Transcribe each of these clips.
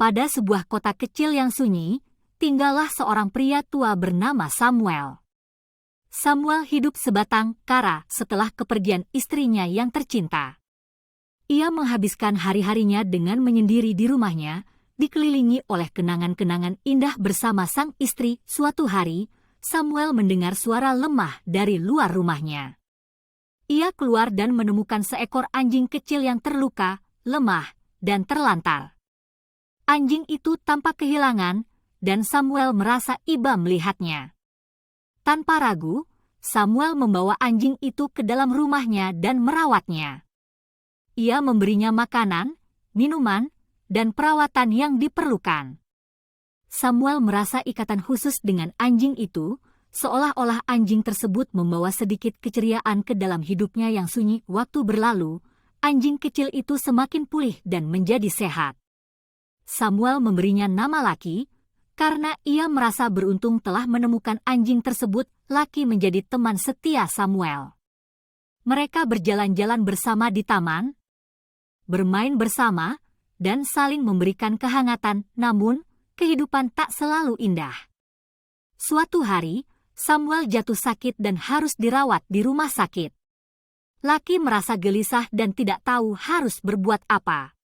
Pada sebuah kota kecil yang sunyi, tinggallah seorang pria tua bernama Samuel. Samuel hidup sebatang kara setelah kepergian istrinya yang tercinta. Ia menghabiskan hari-harinya dengan menyendiri di rumahnya, dikelilingi oleh kenangan-kenangan indah bersama sang istri. Suatu hari, Samuel mendengar suara lemah dari luar rumahnya. Ia keluar dan menemukan seekor anjing kecil yang terluka, lemah, dan terlantar. Anjing itu tampak kehilangan, dan Samuel merasa iba melihatnya. Tanpa ragu, Samuel membawa anjing itu ke dalam rumahnya dan merawatnya. Ia memberinya makanan, minuman, dan perawatan yang diperlukan. Samuel merasa ikatan khusus dengan anjing itu, seolah-olah anjing tersebut membawa sedikit keceriaan ke dalam hidupnya yang sunyi. Waktu berlalu, anjing kecil itu semakin pulih dan menjadi sehat. Samuel memberinya nama Lucky, karena ia merasa beruntung telah menemukan anjing tersebut. Lucky menjadi teman setia Samuel. Mereka berjalan-jalan bersama di taman, bermain bersama, dan saling memberikan kehangatan. Namun, kehidupan tak selalu indah. Suatu hari, Samuel jatuh sakit dan harus dirawat di rumah sakit. Lucky merasa gelisah dan tidak tahu harus berbuat apa.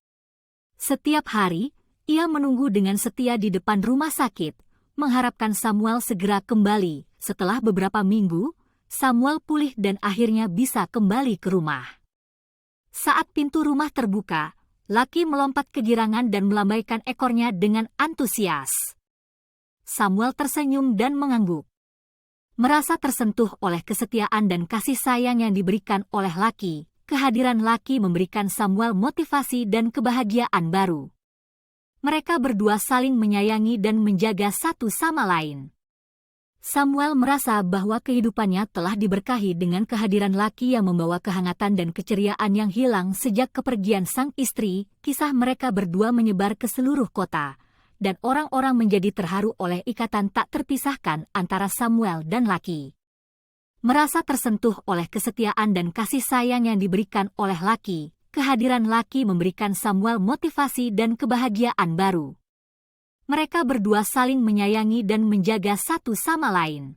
Setiap hari, ia menunggu dengan setia di depan rumah sakit, mengharapkan Samuel segera kembali. Setelah beberapa minggu, Samuel pulih dan akhirnya bisa kembali ke rumah. Saat pintu rumah terbuka, Lucky melompat kegirangan dan melambaikan ekornya dengan antusias. Samuel tersenyum dan mengangguk. Merasa tersentuh oleh kesetiaan dan kasih sayang yang diberikan oleh Lucky, kehadiran Lucky memberikan Samuel motivasi dan kebahagiaan baru. Mereka berdua saling menyayangi dan menjaga satu sama lain. Samuel merasa bahwa kehidupannya telah diberkahi dengan kehadiran Lucky yang membawa kehangatan dan keceriaan yang hilang sejak kepergian sang istri. Kisah mereka berdua menyebar ke seluruh kota, dan orang-orang menjadi terharu oleh ikatan tak terpisahkan antara Samuel dan Lucky. Merasa tersentuh oleh kesetiaan dan kasih sayang yang diberikan oleh Lucky, kehadiran Lucky memberikan Samuel motivasi dan kebahagiaan baru. Mereka berdua saling menyayangi dan menjaga satu sama lain.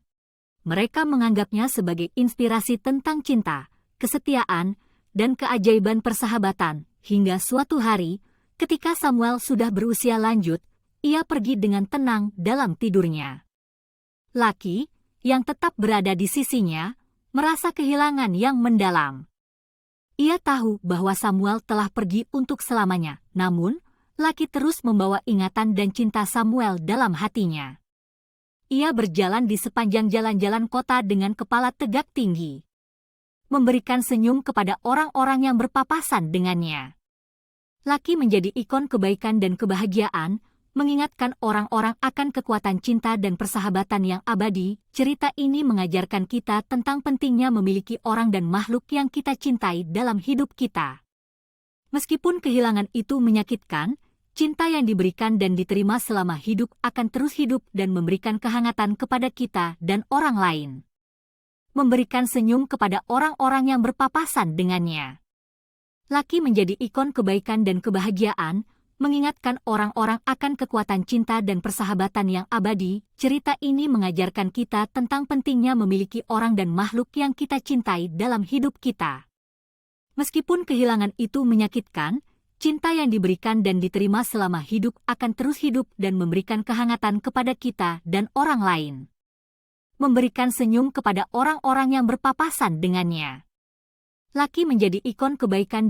Mereka menganggapnya sebagai inspirasi tentang cinta, kesetiaan, dan keajaiban persahabatan. Hingga suatu hari, ketika Samuel sudah berusia lanjut, ia pergi dengan tenang dalam tidurnya. Lucky, yang tetap berada di sisinya, merasa kehilangan yang mendalam. Ia tahu bahwa Samuel telah pergi untuk selamanya, namun Lucky terus membawa ingatan dan cinta Samuel dalam hatinya. Ia berjalan di sepanjang jalan-jalan kota dengan kepala tegak tinggi, memberikan senyum kepada orang-orang yang berpapasan dengannya. Lucky menjadi ikon kebaikan dan kebahagiaan, mengingatkan orang-orang akan kekuatan cinta dan persahabatan yang abadi. Cerita ini mengajarkan kita tentang pentingnya memiliki orang dan makhluk yang kita cintai dalam hidup kita. Meskipun kehilangan itu menyakitkan, cinta yang diberikan dan diterima selama hidup akan terus hidup dan memberikan kehangatan kepada kita dan orang lain. Memberikan senyum kepada orang-orang yang berpapasan dengannya. Lucky menjadi ikon kebaikan dan kebahagiaan, mengingatkan orang-orang akan kekuatan cinta dan persahabatan yang abadi. Cerita ini mengajarkan kita tentang pentingnya memiliki orang dan makhluk yang kita cintai dalam hidup kita. Meskipun kehilangan itu menyakitkan, cinta yang diberikan dan diterima selama hidup akan terus hidup dan memberikan kehangatan kepada kita dan orang lain. Memberikan senyum kepada orang-orang yang berpapasan dengannya. Lucky menjadi ikon kebaikan dan